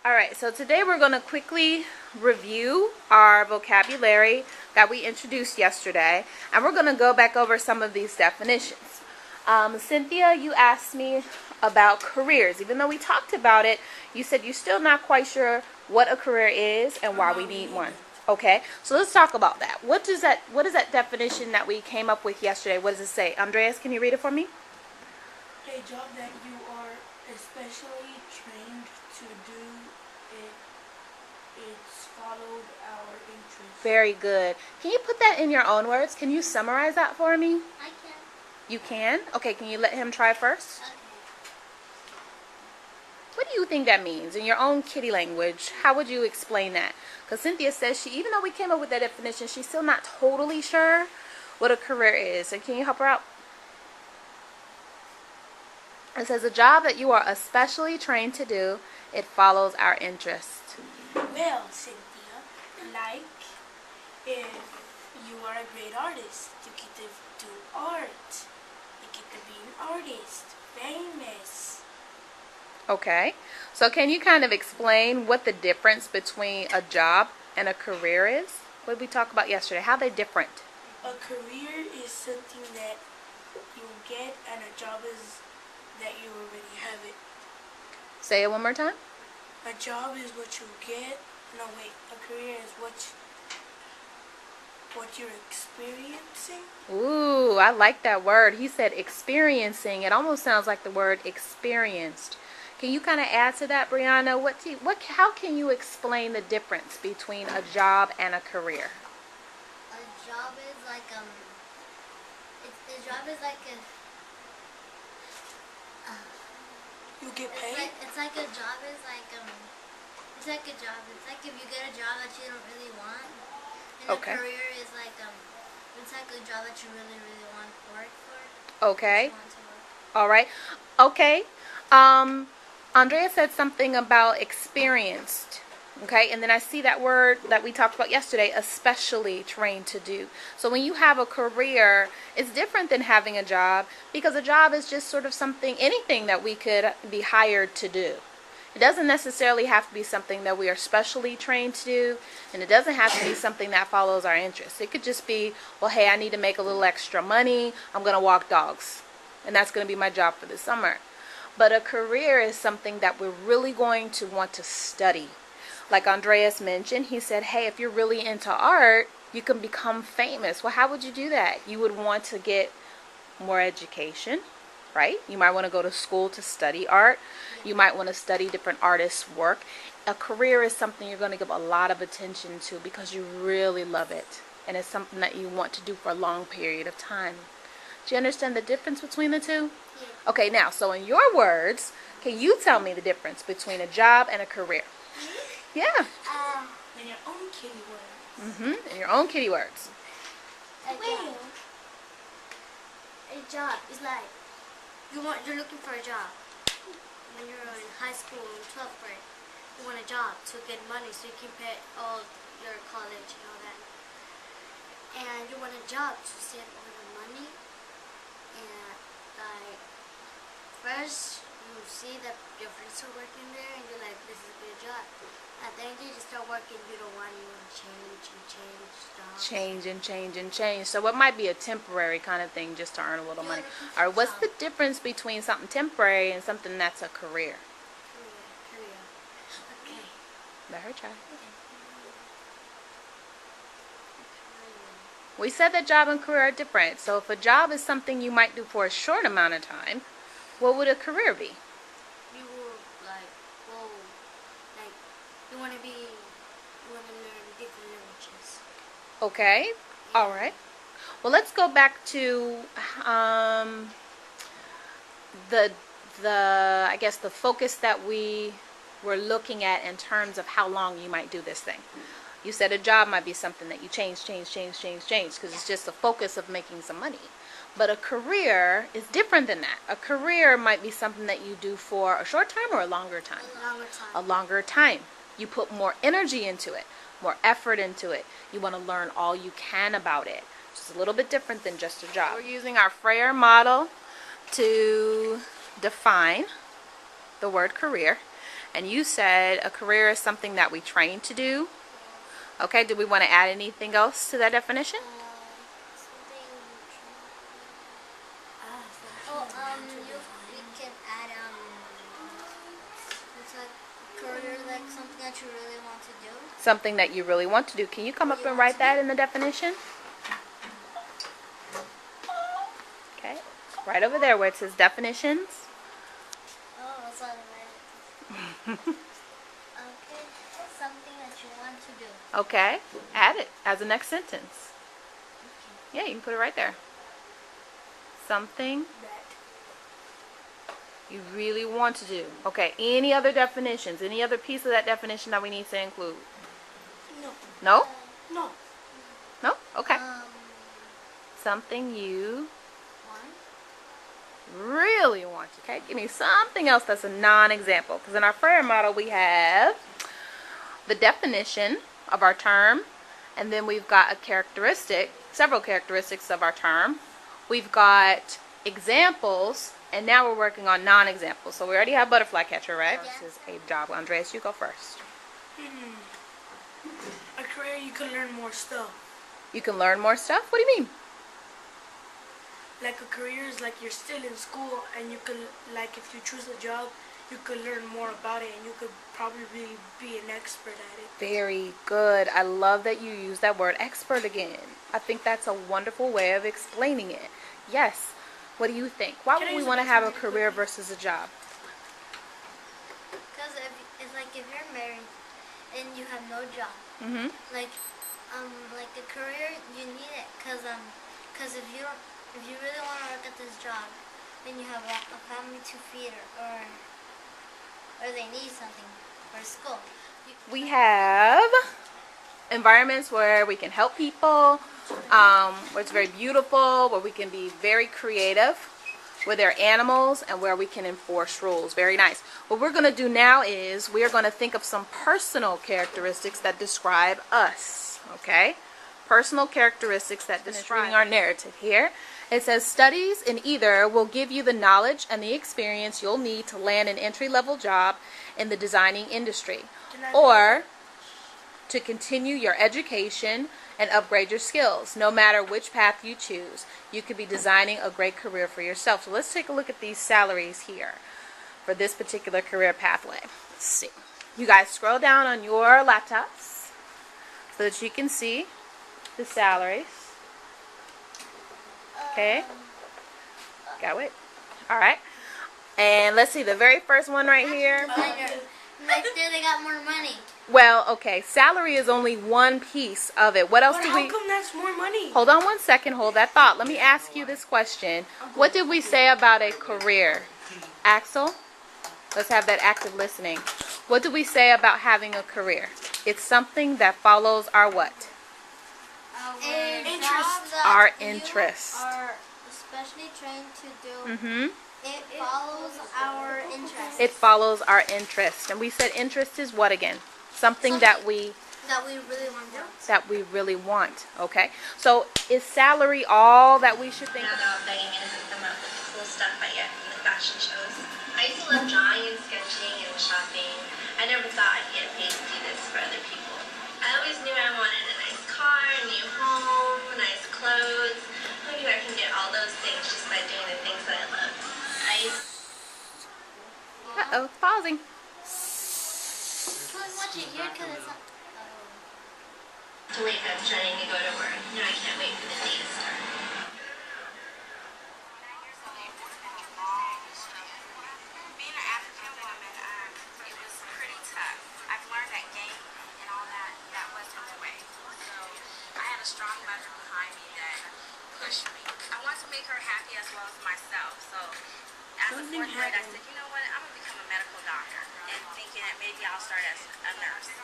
Alright, so today we're going to quickly review our vocabulary that we introduced yesterday, and we're going to go back over some of these definitions. Cynthia, you asked me about careers. Even though we talked about it, you said you're still not quite sure what a career is and why we need one. Okay, so let's talk about that. What is that definition that we came up with yesterday? What does it say? Andreas, can you read it for me? A job that you are especially trained to do. It's followed our interests. Very good. Can you put that in your own words? Can you summarize that for me? I can. You can? Okay, can you let him try first? Okay. What do you think that means in your own kitty language? How would you explain that? Because Cynthia says even though we came up with that definition, she's still not totally sure what a career is. So can you help her out? It says a job that you are especially trained to do. It follows our interests. Well, Cynthia, like if you are a great artist, you get to do art. You get to be an artist, famous. Okay, so can you kind of explain what the difference between a job and a career is? What did we talk about yesterday? How are they different? A career is something that you get, and a job is that you already have it. Say it one more time. A job is what you get. No, wait. A career is what you're experiencing. Ooh, I like that word. He said experiencing. It almost sounds like the word experienced. Can you kind of add to that, Brianna? How can you explain the difference between a job and a career? A job is like a You get paid. it's like a job is like it's like a job. It's like if you get a job that you don't really want, and Okay. a career is like it's like a job that you really want to work for. Okay. You want to work. All right. Okay. Andrea said something about experienced. Okay, and then I see that word that we talked about yesterday, especially trained to do. So when you have a career, it's different than having a job, because a job is just sort of anything that we could be hired to do. It doesn't necessarily have to be something that we are specially trained to do, and it doesn't have to be something that follows our interests. It could just be, well, hey, I need to make a little extra money. I'm going to walk dogs, and that's going to be my job for the summer. But a career is something that we're really going to want to study. Like Andreas mentioned, he said, hey, if you're really into art, you can become famous. Well, how would you do that? You would want to get more education, right? You might want to go to school to study art. You might want to study different artists' work. A career is something you're going to give a lot of attention to because you really love it. And it's something that you want to do for a long period of time. Do you understand the difference between the two? Yeah. Okay, now, so in your words, can you tell me the difference between a job and a career? Yeah. In your own kitty words. In your own kitty words. A job is like you're looking for a job. When you're in high school, in 12th grade, you want a job to get money so you can pay all your college and all that. And you want a job to save all the money. And like first you see that your friends are working there, and you're like, this is a good job. And then you just start working, you don't want to change jobs. Change. So it might be a temporary kind of thing just to earn a little money. All right, what's the difference between something temporary and something that's a career? Career. Okay. Let her try. We said that job and career are different. So if a job is something you might do for a short amount of time, what would a career be? You will you want to learn different languages. Okay. All right. Well, let's go back to I guess the focus that we were looking at in terms of how long you might do this thing. You said a job might be something that you change because it's just the focus of making some money. But a career is different than that. A career might be something that you do for a short time or a longer time. A longer time. You put more energy into it, more effort into it. You want to learn all you can about it. It's a little bit different than just a job. We're using our Freyer model to define the word career. And you said a career is something that we train to do. Okay, do we want to add anything else to that definition? Something. We can add it's like career, like something that you really want to do. Something that you really want to do. Can you come up and write that in the definition? Okay, right over there where it says definitions. Oh, that's what I read. Okay, something that you want to do. Okay, add it as the next sentence. Yeah, you can put it right there. Something you really want to do. Okay, any other definitions? Any other piece of that definition that we need to include? No. No? No. No? Okay. Something you really want. Okay, give me something else that's a non-example. Because in our prayer model we have the definition of our term, and then we've got a characteristic, several characteristics of our term. We've got examples, and now we're working on non-examples. So we already have butterfly catcher, right? Yeah. This is a job. Andreas, you go first. A career, you can learn more stuff. You can learn more stuff? What do you mean? Like a career is like you're still in school, and you can, like if you choose a job, you could learn more about it, and you could probably be an expert at it. Very good. I love that you use that word expert again. I think that's a wonderful way of explaining it. Yes. What do you think? Why would we want to have a career versus a job? Because it's like if you're married and you have no job, like a career, you need it. Because if you really want to work at this job, then you have a family to feed, or they need something, or school. We have environments where we can help people, where it's very beautiful, where we can be very creative, where there are animals, and where we can enforce rules. Very nice. What we're going to do now is we are going to think of some personal characteristics that describe us. Okay? Personal characteristics that describe our narrative here. It says studies in either will give you the knowledge and the experience you'll need to land an entry-level job in the designing industry, or to continue your education and upgrade your skills. No matter which path you choose, you could be designing a great career for yourself. So let's take a look at these salaries here for this particular career pathway. Let's see. You guys scroll down on your laptops so that you can see the salaries. Okay. Got it? Alright. And let's see the very first one right here. Next year they got more money. Well, okay, salary is only one piece of it. What else But do how we... come that's more money? Hold on one second. Hold that thought. Let me ask you this question. What did we say about a career? Axel? Let's have that active listening. What did we say about having a career? It's something that follows our what? Our interest. Are especially trained to do. It follows our interest. It follows our interest. And we said interest is what again? Something that we really want to do. that we really want. Okay. So is salary all that we should think Now about? that I'm begging me to hook them up with the cool stuff I get from the fashion shows. I used to love drawing and sketching and shopping. I never thought I'd get paid to do this for other people. I always knew I wanted a nice car, a new home, nice clothes. Who knew I can get all those things just by doing the things that I love? Uh-oh, pausing. Watch it here because it's not. To wake up trying to go to work. No, I can't wait for the day to start. Being an African woman, it was pretty tough. I've learned that game and all that wasn't the way. So I had a strong mother behind me that pushed me. I wanted to make her happy as well as myself. So as a fourth grade, I said, you know what, I'm going to become a medical doctor, and thinking that maybe I'll start as a nurse.